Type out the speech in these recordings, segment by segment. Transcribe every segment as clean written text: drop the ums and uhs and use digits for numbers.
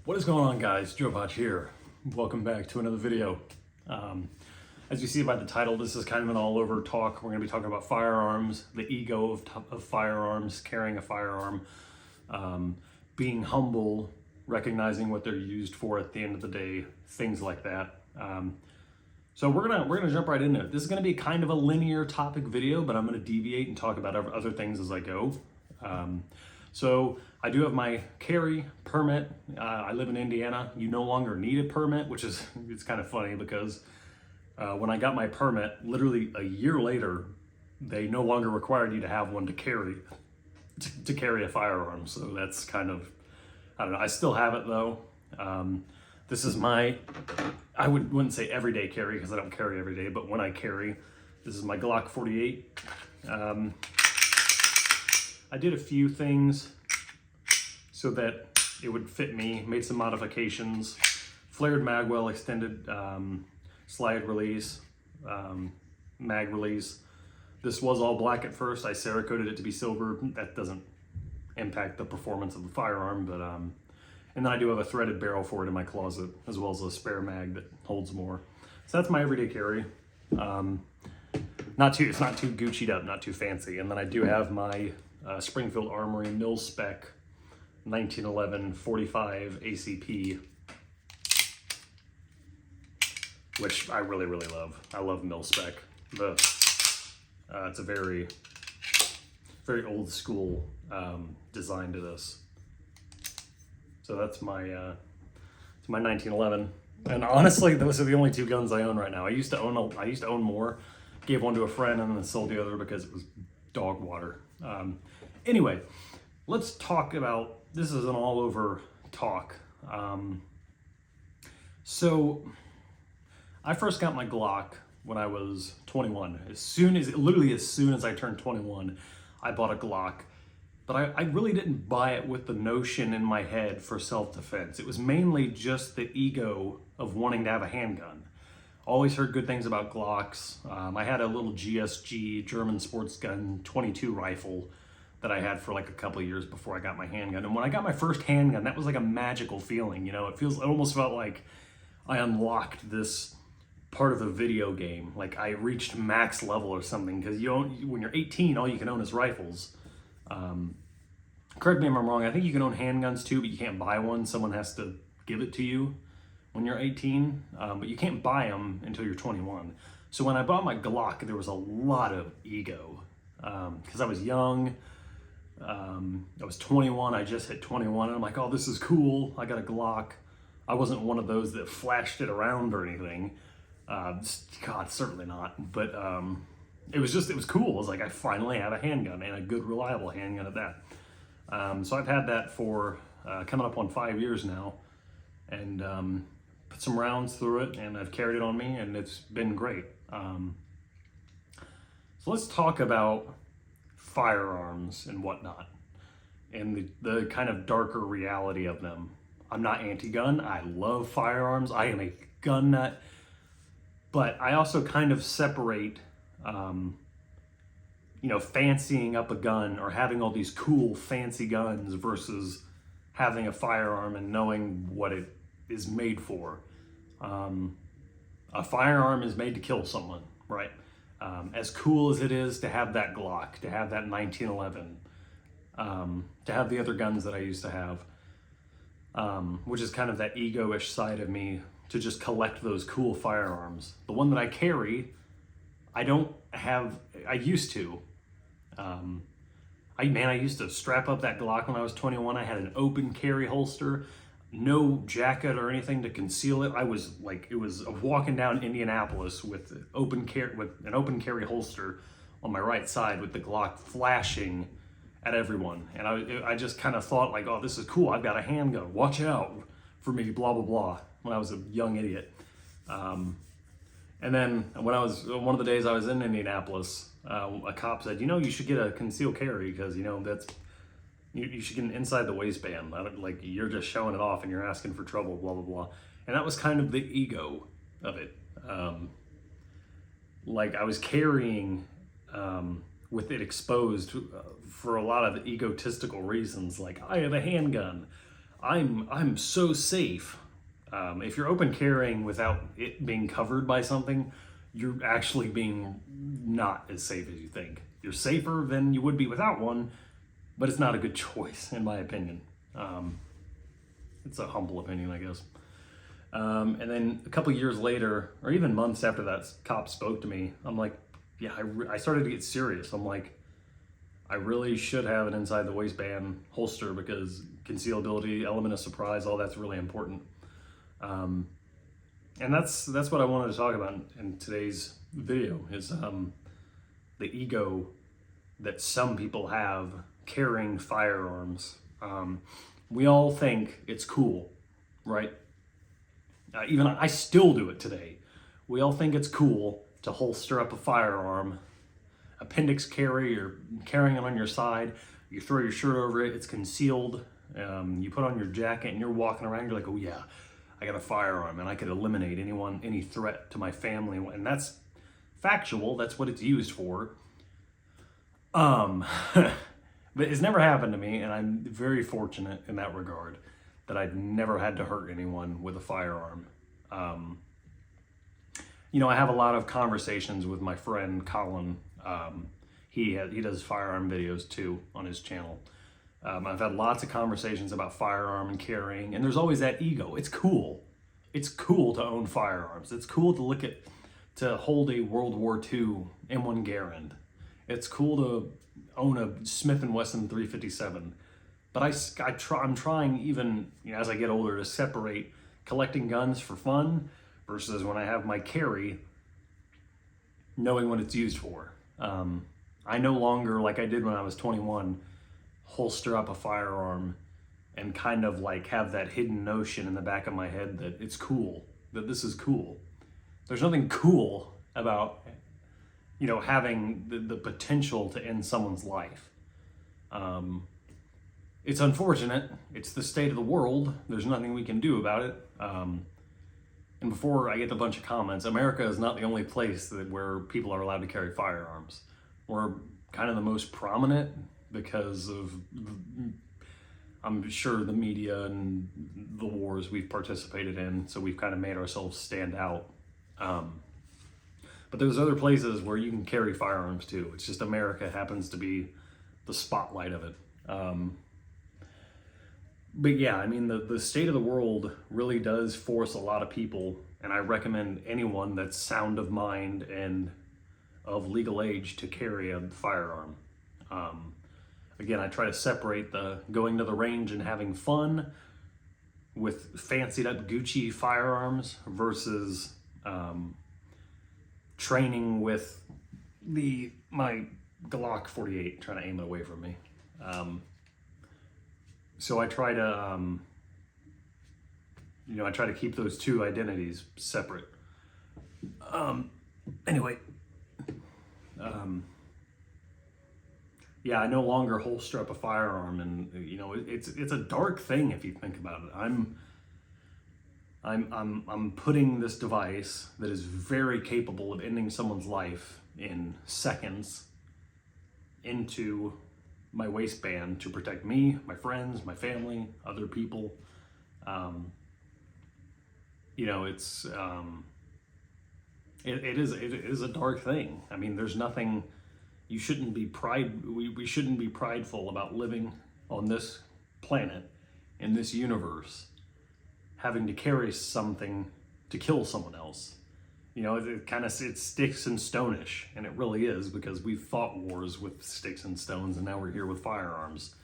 What is going on, guys? Joe Botch here. Welcome back to another video. As you see by the title, this is kind of an all-over talk. We're going to be talking about firearms, the ego of firearms, carrying a firearm, being humble, recognizing what they're used for at the end of the day, things like that. So we're gonna jump right into it. This is gonna be kind of a linear topic video, but I'm gonna deviate and talk about other things as I go. So I do have my carry permit. I live in Indiana. You no longer need a permit, which is, it's kind of funny because when I got my permit, literally a year later, they no longer required you to have one to carry a firearm. So that's kind of, I don't know. I still have it though. This is my, I wouldn't say everyday carry because I don't carry every day, but when I carry, this is my Glock 48. I did a few things so that it would fit me, made some modifications, flared mag well, extended slide release, mag release. This was all black at first. I Cerakoted it to be silver. That doesn't impact the performance of the firearm, but and then I do have a threaded barrel for it in my closet, as well as a spare mag that holds more. So that's my everyday carry. It's not too Gucci'd up, not too fancy. And then I do have my Springfield Armory mil spec 1911 45 ACP, which I really love. I love mil spec. It's a very old school design to this. So that's my it's my 1911. And honestly, those are the only two guns I own right now. I used to own more. Gave one to a friend and then sold the other because it was dog water. Anyway, let's talk about, this is an all-over talk. So I first got my Glock when I was 21. Literally as soon as I turned 21, I bought a Glock. But I really didn't buy it with the notion in my head for self-defense. It was mainly just the ego of wanting to have a handgun. Always heard good things about Glocks. I had a little GSG, German sports gun 22 rifle that I had for like a couple of years before I got my handgun. And when I got my first handgun, that was like a magical feeling. You know, it almost felt like I unlocked this part of a video game. Like I reached max level or something, because when you're 18, all you can own is rifles. Correct me if I'm wrong, I think you can own handguns too, but you can't buy one. Someone has to give it to you when you're 18, but you can't buy them until you're 21. So when I bought my Glock, there was a lot of ego, because I was young. I was 21, I just hit 21, and I'm like, oh, this is cool, I got a Glock. I wasn't one of those that flashed it around or anything. God, certainly not, but it was cool. It was like, I finally have a handgun, and a good, reliable handgun at that. So I've had that for coming up on 5 years now, and put some rounds through it, and I've carried it on me, and it's been great. So let's talk about firearms and whatnot, and the kind of darker reality of them. I'm not anti-gun. I love firearms. I am a gun nut, but I also kind of separate fancying up a gun or having all these cool fancy guns versus having a firearm and knowing what it is made for. A firearm is made to kill someone, right? As cool as it is to have that Glock, to have that 1911, to have the other guns that I used to have, which is kind of that ego-ish side of me, to just collect those cool firearms. The one that I carry, I don't have, I used to. I used to strap up that Glock when I was 21. I had an open carry holster, no jacket or anything to conceal it. I was like, it was walking down Indianapolis with an open carry holster on my right side with the Glock flashing at everyone. And I just kind of thought like, oh, this is cool. I've got a handgun. Watch out for me, blah, blah, blah, when I was a young idiot. And then when one of the days I was in Indianapolis, a cop said, you should get a concealed carry because, you should get an inside the waistband. Like, you're just showing it off and you're asking for trouble, blah, blah, blah. And that was kind of the ego of it. Like I was carrying with it exposed for a lot of egotistical reasons. Like, I have a handgun. I'm so safe. If you're open carrying without it being covered by something, you're actually being not as safe as you think. You're safer than you would be without one, but it's not a good choice, in my opinion. It's a humble opinion, I guess. And then a couple years later, or even months after that cop spoke to me, I'm like, yeah, I started to get serious. I'm like, I really should have an inside the waistband holster because concealability, element of surprise, all that's really important. And that's what I wanted to talk about in today's video is the ego that some people have carrying firearms. We all think it's cool, right? Even I still do it today. We all think it's cool to holster up a firearm, appendix carry, or carrying it on your side. You throw your shirt over it, it's concealed. You put on your jacket and you're walking around, you're like, oh yeah, I got a firearm and I could eliminate any threat to my family. And that's factual, that's what it's used for. But it's never happened to me, and I'm very fortunate in that regard that I've never had to hurt anyone with a firearm. I have a lot of conversations with my friend Colin. He does firearm videos too on his channel. I've had lots of conversations about firearm and carrying, and there's always that ego. It's cool. It's cool to own firearms. It's cool to hold a World War II M1 Garand. It's cool to own a Smith & Wesson 357. But I'm trying, even as I get older, to separate collecting guns for fun versus when I have my carry, knowing what it's used for. I no longer, like I did when I was 21, holster up a firearm and kind of like have that hidden notion in the back of my head that it's cool, that this is cool. There's nothing cool about having the potential to end someone's life. It's unfortunate. It's the state of the world. There's nothing we can do about it. And before I get a bunch of comments, America is not the only place where people are allowed to carry firearms. We're kind of the most prominent because of, I'm sure, the media and the wars we've participated in. So we've kind of made ourselves stand out. But there's other places where you can carry firearms too. It's just America happens to be the spotlight of it. But yeah, I mean, the state of the world really does force a lot of people, and I recommend anyone that's sound of mind and of legal age to carry a firearm. Again, I try to separate the going to the range and having fun with fancied up Gucci firearms versus training with my Glock 48, trying to aim it away from me. So I try to, I try to keep those two identities separate. Anyway, yeah, I no longer holster up a firearm, and it's a dark thing if you think about it. I'm putting this device that is very capable of ending someone's life in seconds into my waistband to protect me, my friends, my family, other people. It is a dark thing. I mean, there's nothing. You shouldn't be we shouldn't be prideful about living on this planet, in this universe, having to carry something to kill someone else. It sticks and stonish, and it really is, because we've fought wars with sticks and stones, and now we're here with firearms.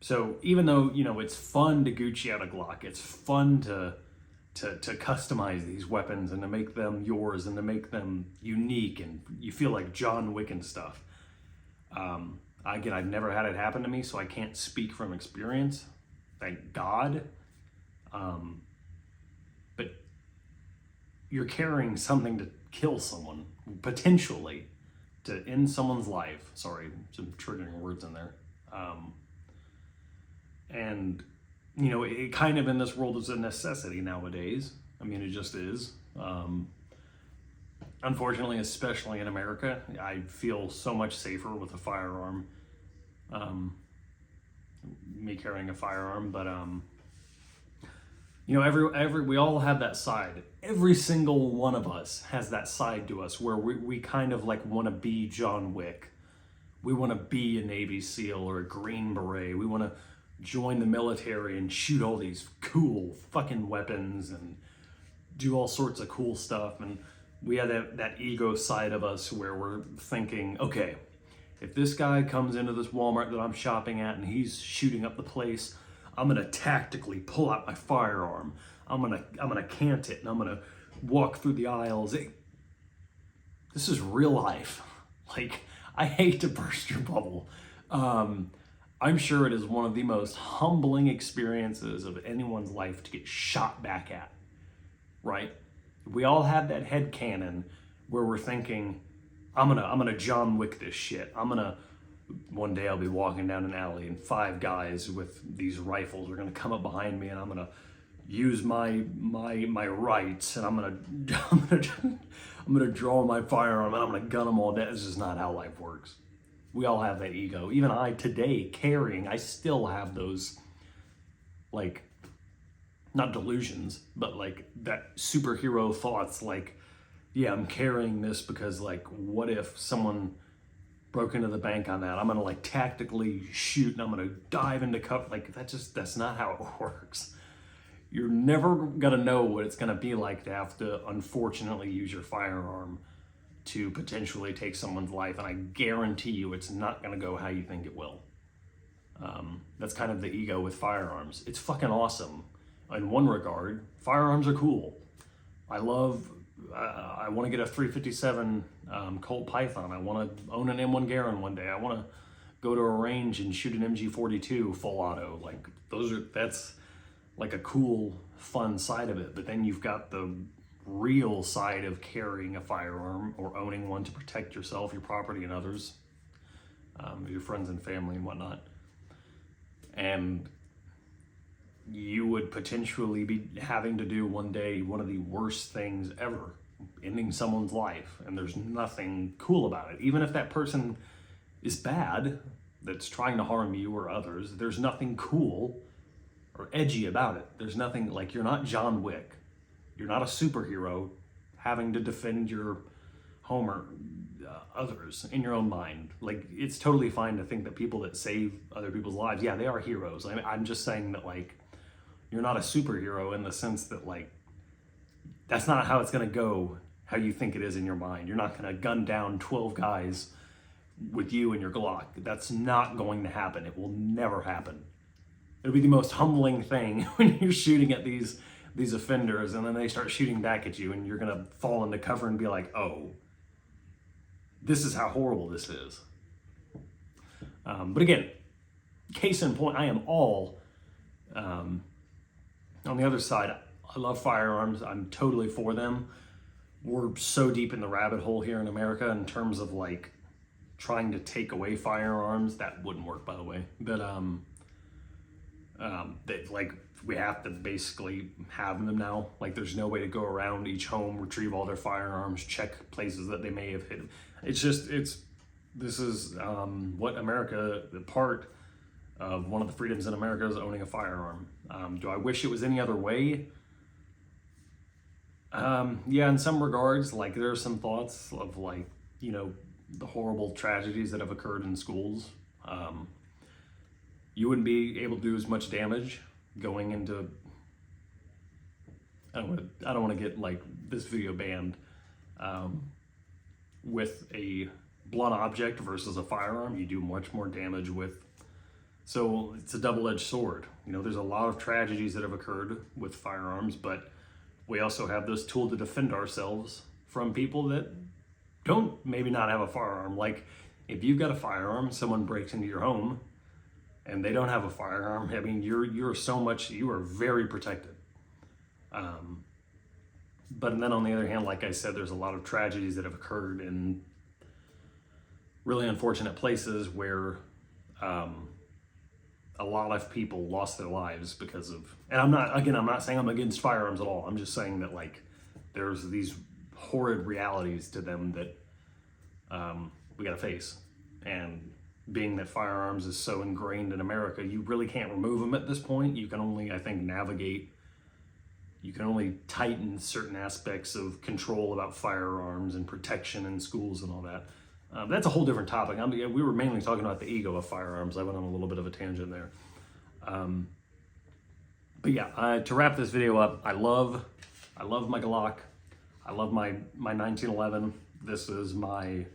So even though it's fun to Gucci out a Glock, it's fun to customize these weapons and to make them yours and to make them unique, and you feel like John Wick and stuff. Again, I've never had it happen to me, so I can't speak from experience. Thank God. But you're carrying something to kill someone, potentially, to end someone's life. Sorry, some triggering words in there. And, it kind of in this world is a necessity nowadays. I mean, it just is. Unfortunately, especially in America, I feel so much safer with a firearm. me carrying a firearm, but you know, we all have that side. Every single one of us has that side to us where we kind of like want to be John Wick. We want to be a Navy SEAL or a Green Beret. We want to join the military and shoot all these cool fucking weapons and do all sorts of cool stuff. And we have that ego side of us where we're thinking, okay, if this guy comes into this Walmart that I'm shopping at and he's shooting up the place, I'm gonna tactically pull out my firearm. I'm gonna cant it and I'm gonna walk through the aisles. This is real life. Like, I hate to burst your bubble. I'm sure it is one of the most humbling experiences of anyone's life to get shot back at, right? We all have that head canon where we're thinking, I'm gonna John Wick this shit. One day I'll be walking down an alley and 5 guys with these rifles are gonna come up behind me and I'm gonna use my rights and I'm gonna draw my firearm and I'm gonna gun them all down. This is not how life works. We all have that ego. Even I today carrying, I still have those, like, not delusions, but like that superhero thoughts, like, yeah, I'm carrying this because, like, what if someone broke into the bank on that? I'm gonna like tactically shoot and I'm gonna dive into cover. Like, that's not how it works. You're never gonna know what it's gonna be like to have to unfortunately use your firearm to potentially take someone's life, and I guarantee you it's not gonna go how you think it will. That's kind of the ego with firearms. It's fucking awesome. In one regard, firearms are cool. I want to get a 357 Colt Python. I want to own an M1 Garand one day. I want to go to a range and shoot an MG42 full auto. Like, that's like a cool, fun side of it. But then you've got the real side of carrying a firearm or owning one to protect yourself, your property, and others, your friends and family and whatnot. And you would potentially be having to do one day one of the worst things ever, ending someone's life, and there's nothing cool about it. Even if that person is bad, that's trying to harm you or others, there's nothing cool or edgy about it. There's nothing, like, you're not John Wick. You're not a superhero having to defend your home or others in your own mind. Like, it's totally fine to think that people that save other people's lives, yeah, they are heroes. I'm just saying that, like, you're not a superhero in the sense that, like, that's not how it's gonna go, how you think it is in your mind. You're not gonna gun down 12 guys with you and your Glock. That's not going to happen. It will never happen. It'll be the most humbling thing when you're shooting at these offenders and then they start shooting back at you and you're gonna fall into cover and be like, oh, this is how horrible this is. But again, case in point, I am all on the other side. I love firearms. I'm totally for them. We're so deep in the rabbit hole here in America in terms of, like, trying to take away firearms. That wouldn't work, by the way. But that, like, we have to basically have them now. Like, there's no way to go around each home, retrieve all their firearms, check places that they may have hidden. This is what America, the part of one of the freedoms in America is owning a firearm. Do I wish it was any other way? Yeah, in some regards. Like, there are some thoughts of, like, you know, the horrible tragedies that have occurred in schools. You wouldn't be able to do as much damage going into, I don't want to get, like, this video banned, with a blunt object versus a firearm. You do much more damage with, so it's a double-edged sword. You know, there's a lot of tragedies that have occurred with firearms, but we also have this tool to defend ourselves from people that don't maybe not have a firearm. Like, if you've got a firearm, someone breaks into your home and they don't have a firearm, I mean, you are very protected. But then on the other hand, like I said, there's a lot of tragedies that have occurred in really unfortunate places where a lot of people lost their lives because of, and I'm not saying I'm against firearms at all. I'm just saying that, like, there's these horrid realities to them that we gotta face. And being that firearms is so ingrained in America, you really can't remove them at this point. You can only, I think, navigate, you can only tighten certain aspects of control about firearms and protection in schools and all that. That's a whole different topic. We were mainly talking about the ego of firearms. I went on a little bit of a tangent there. But yeah, to wrap this video up, I love my Glock. I love my 1911. This is my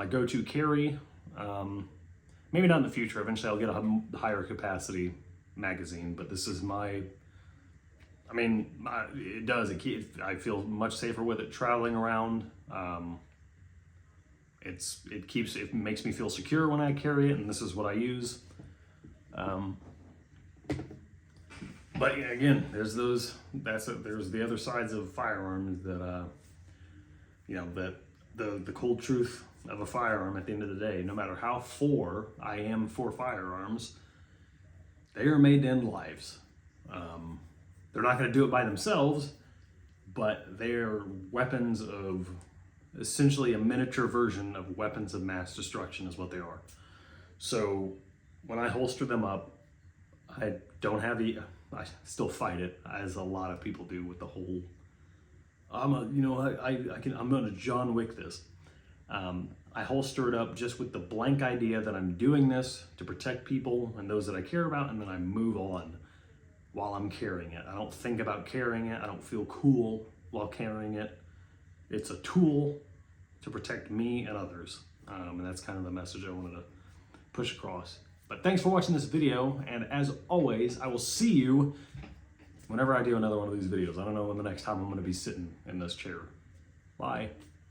go-to carry. Maybe not in the future. Eventually I'll get a higher capacity magazine, but this is my, I mean, it does. I feel much safer with it traveling around. It makes me feel secure when I carry it, and this is what I use. But yeah, again, there's the other sides of firearms that, that the cold truth of a firearm at the end of the day, no matter how I am for firearms, they are made to end lives. They're not going to do it by themselves, but they're weapons of, essentially a miniature version of weapons of mass destruction is what they are. So when I holster them up, I still fight it, as a lot of people do with the whole, I'm going to John Wick this. I holster it up just with the blank idea that I'm doing this to protect people and those that I care about, and then I move on while I'm carrying it. I don't think about carrying it. I don't feel cool while carrying it. It's a tool to protect me and others. And that's kind of the message I wanted to push across. But thanks for watching this video, and as always, I will see you whenever I do another one of these videos. I don't know when the next time I'm going to be sitting in this chair. Bye.